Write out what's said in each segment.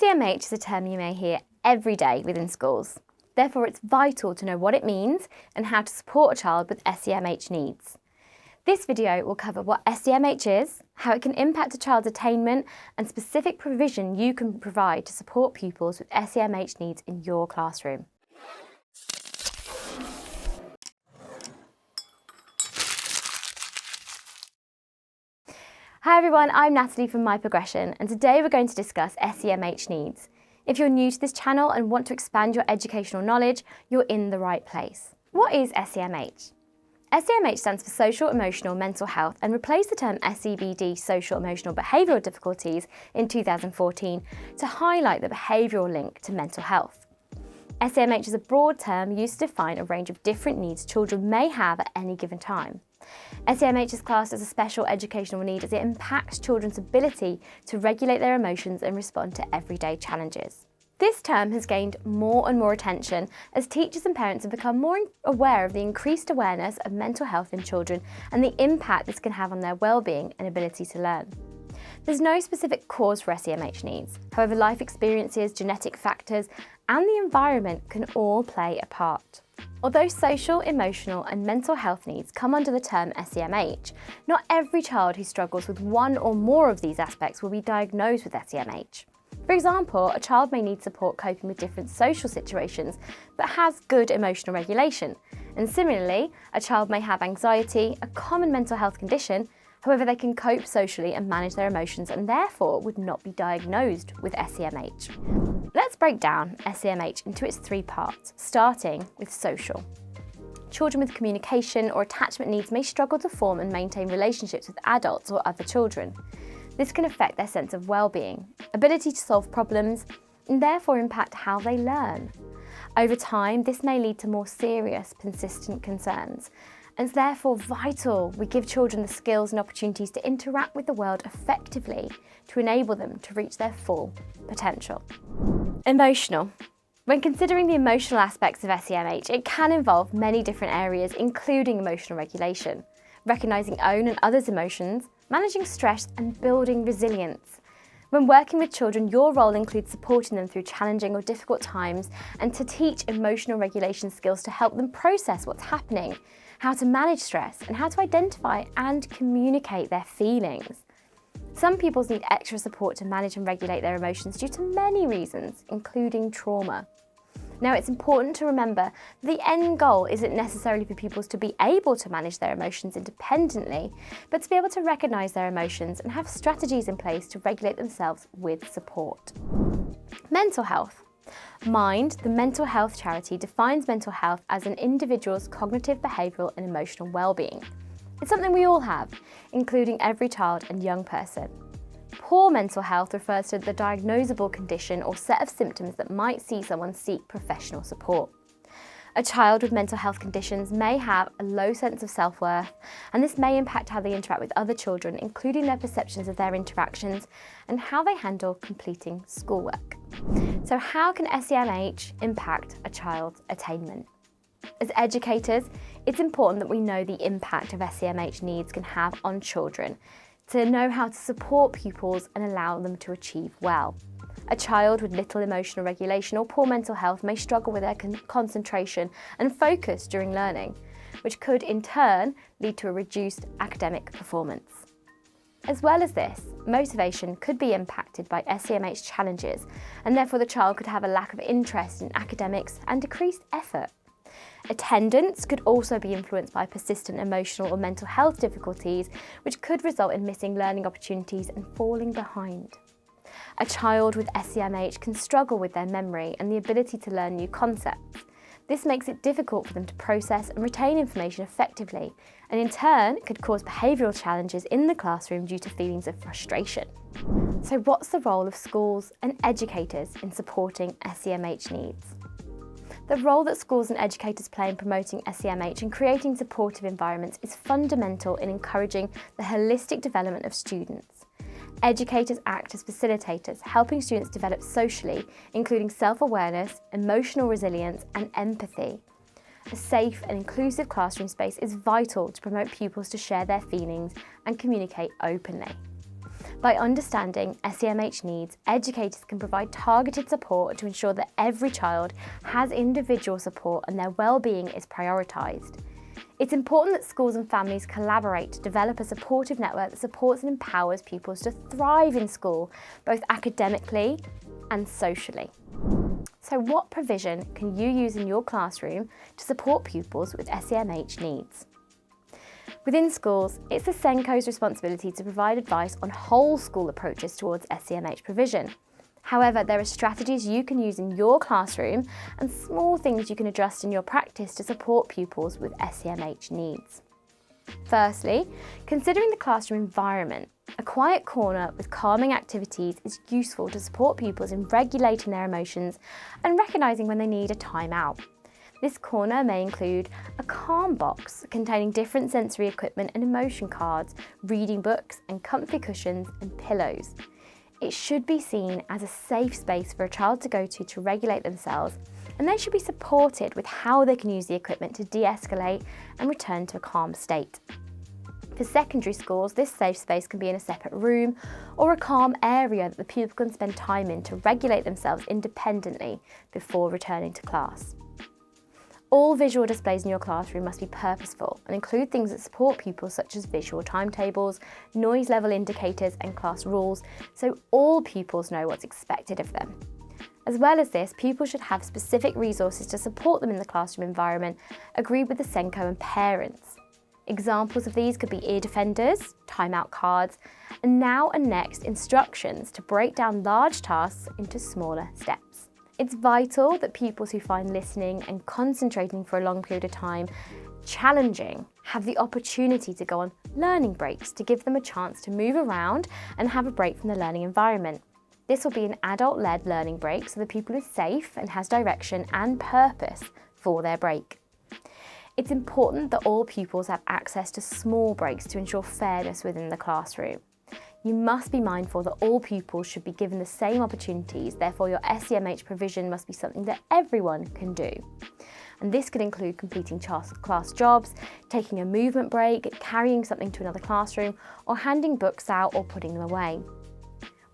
SEMH is a term you may hear every day within schools. Therefore, it's vital to know what it means and how to support a child with SEMH needs. This video will cover what SEMH is, how it can impact a child's attainment, and specific provision you can provide to support pupils with SEMH needs in your classroom. Hi everyone, I'm Natalie from My Progression, and today we're going to discuss SEMH needs. If you're new to this channel and want to expand your educational knowledge, you're in the right place. What is SEMH? SEMH stands for Social, Emotional, Mental Health and replaced the term SEBD, Social, Emotional, Behavioural Difficulties, in 2014 to highlight the behavioural link to mental health. SEMH is a broad term used to define a range of different needs children may have at any given time. SEMH is classed as a special educational need as it impacts children's ability to regulate their emotions and respond to everyday challenges. This term has gained more and more attention as teachers and parents have become more aware of the increased awareness of mental health in children and the impact this can have on their well-being and ability to learn. There's no specific cause for SEMH needs. However, life experiences, genetic factors, and the environment can all play a part. Although social, emotional, and mental health needs come under the term SEMH, not every child who struggles with one or more of these aspects will be diagnosed with SEMH. For example, a child may need support coping with different social situations, but has good emotional regulation. And similarly, a child may have anxiety, a common mental health condition. However, they can cope socially and manage their emotions and therefore would not be diagnosed with SEMH. Let's break down SEMH into its three parts, starting with social. Children with communication or attachment needs may struggle to form and maintain relationships with adults or other children. This can affect their sense of well-being, ability to solve problems, and therefore impact how they learn. Over time, this may lead to more serious, persistent concerns, and it's therefore vital we give children the skills and opportunities to interact with the world effectively to enable them to reach their full potential. Emotional. When considering the emotional aspects of SEMH, it can involve many different areas, including emotional regulation, recognising own and others' emotions, managing stress, and building resilience. When working with children, your role includes supporting them through challenging or difficult times and to teach emotional regulation skills to help them process what's happening, how to manage stress, and how to identify and communicate their feelings. Some pupils need extra support to manage and regulate their emotions due to many reasons, including trauma. Now, it's important to remember that the end goal isn't necessarily for pupils to be able to manage their emotions independently, but to be able to recognise their emotions and have strategies in place to regulate themselves with support. Mental health. Mind, the mental health charity, defines mental health as an individual's cognitive, behavioural and emotional well-being. It's something we all have, including every child and young person. Poor mental health refers to the diagnosable condition or set of symptoms that might see someone seek professional support. A child with mental health conditions may have a low sense of self-worth, and this may impact how they interact with other children, including their perceptions of their interactions and how they handle completing schoolwork. So how can SEMH impact a child's attainment? As educators, it's important that we know the impact of SEMH needs can have on children, to know how to support pupils and allow them to achieve well. A child with little emotional regulation or poor mental health may struggle with their concentration and focus during learning, which could in turn lead to a reduced academic performance. As well as this, motivation could be impacted by SEMH challenges, and therefore the child could have a lack of interest in academics and decreased effort. Attendance could also be influenced by persistent emotional or mental health difficulties, which could result in missing learning opportunities and falling behind. A child with SEMH can struggle with their memory and the ability to learn new concepts. This makes it difficult for them to process and retain information effectively, and in turn could cause behavioural challenges in the classroom due to feelings of frustration. So what's the role of schools and educators in supporting SEMH needs? The role that schools and educators play in promoting SEMH and creating supportive environments is fundamental in encouraging the holistic development of students. Educators act as facilitators, helping students develop socially, including self-awareness, emotional resilience, and empathy. A safe and inclusive classroom space is vital to promote pupils to share their feelings and communicate openly. By understanding SEMH needs, educators can provide targeted support to ensure that every child has individual support and their well-being is prioritised. It's important that schools and families collaborate to develop a supportive network that supports and empowers pupils to thrive in school, both academically and socially. So what provision can you use in your classroom to support pupils with SEMH needs? Within schools, it's the SENCO's responsibility to provide advice on whole school approaches towards SEMH provision. However, there are strategies you can use in your classroom and small things you can adjust in your practice to support pupils with SEMH needs. Firstly, considering the classroom environment. A quiet corner with calming activities is useful to support pupils in regulating their emotions and recognising when they need a time out. This corner may include a calm box containing different sensory equipment and emotion cards, reading books and comfy cushions and pillows. It should be seen as a safe space for a child to go to regulate themselves, and they should be supported with how they can use the equipment to de-escalate and return to a calm state. For secondary schools, this safe space can be in a separate room or a calm area that the pupil can spend time in to regulate themselves independently before returning to class. All visual displays in your classroom must be purposeful and include things that support pupils such as visual timetables, noise level indicators and class rules, so all pupils know what's expected of them. As well as this, pupils should have specific resources to support them in the classroom environment, agreed with the SENCO and parents. Examples of these could be ear defenders, timeout cards, and now and next instructions to break down large tasks into smaller steps. It's vital that pupils who find listening and concentrating for a long period of time challenging have the opportunity to go on learning breaks to give them a chance to move around and have a break from the learning environment. This will be an adult-led learning break so the pupil is safe and has direction and purpose for their break. It's important that all pupils have access to small breaks to ensure fairness within the classroom. You must be mindful that all pupils should be given the same opportunities, therefore your SEMH provision must be something that everyone can do. And this could include completing class jobs, taking a movement break, carrying something to another classroom, or handing books out or putting them away.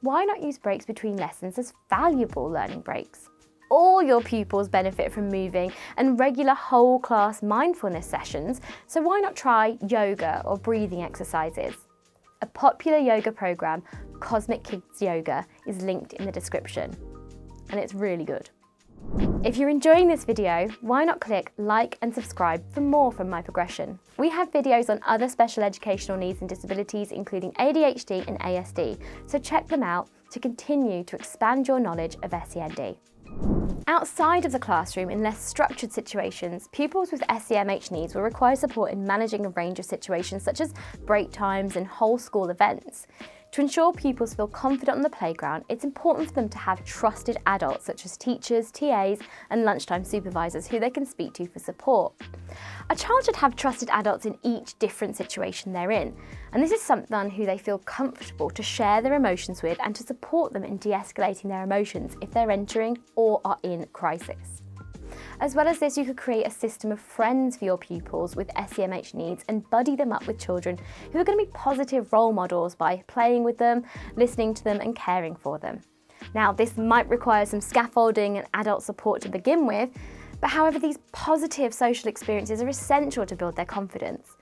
Why not use breaks between lessons as valuable learning breaks? All your pupils benefit from moving and regular whole class mindfulness sessions, so why not try yoga or breathing exercises? A popular yoga program, Cosmic Kids Yoga, is linked in the description, and it's really good. If you're enjoying this video, why not click like and subscribe for more from My Progression. We have videos on other special educational needs and disabilities, including ADHD and ASD, so check them out to continue to expand your knowledge of SEND. Outside of the classroom, in less structured situations, pupils with SEMH needs will require support in managing a range of situations such as break times and whole school events. To ensure pupils feel confident on the playground, it's important for them to have trusted adults such as teachers, TAs and lunchtime supervisors who they can speak to for support. A child should have trusted adults in each different situation they're in, and this is someone who they feel comfortable to share their emotions with and to support them in de-escalating their emotions if they're entering or are in crisis. As well as this, you could create a system of friends for your pupils with SEMH needs and buddy them up with children who are going to be positive role models by playing with them, listening to them and caring for them. Now, this might require some scaffolding and adult support to begin with, but however, these positive social experiences are essential to build their confidence.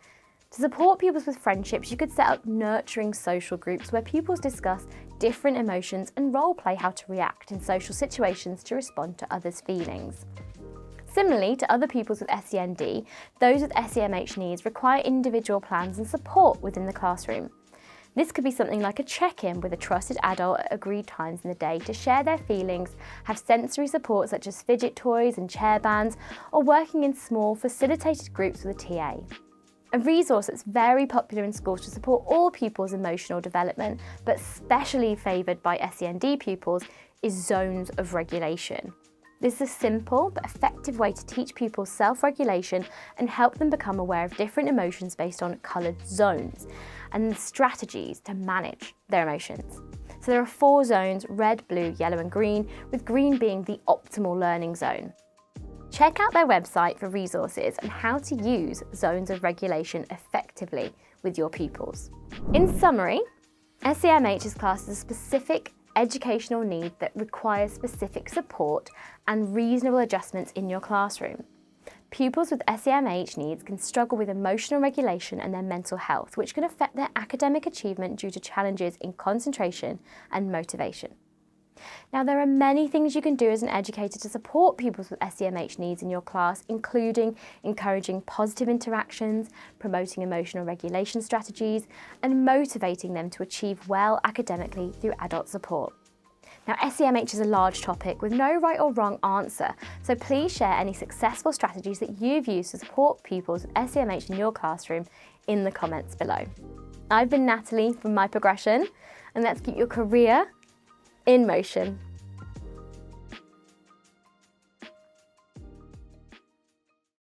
To support pupils with friendships, you could set up nurturing social groups where pupils discuss different emotions and role play how to react in social situations to respond to others' feelings. Similarly to other pupils with SEND, those with SEMH needs require individual plans and support within the classroom. This could be something like a check-in with a trusted adult at agreed times in the day to share their feelings, have sensory support such as fidget toys and chair bands, or working in small facilitated groups with a TA. A resource that's very popular in schools to support all pupils' emotional development, but specially favoured by SEND pupils, is zones of regulation. This is a simple but effective way to teach pupils self-regulation and help them become aware of different emotions based on coloured zones and strategies to manage their emotions. So there are 4 zones: red, blue, yellow and green, with green being the optimal learning zone. Check out their website for resources and how to use zones of regulation effectively with your pupils. In summary, SEMH is classed as a specific educational need that requires specific support and reasonable adjustments in your classroom. Pupils with SEMH needs can struggle with emotional regulation and their mental health, which can affect their academic achievement due to challenges in concentration and motivation. Now, there are many things you can do as an educator to support pupils with SEMH needs in your class, including encouraging positive interactions, promoting emotional regulation strategies, and motivating them to achieve well academically through adult support. Now, SEMH is a large topic with no right or wrong answer, so please share any successful strategies that you've used to support pupils with SEMH in your classroom in the comments below. I've been Natalie from My Progression, and let's keep your career in motion.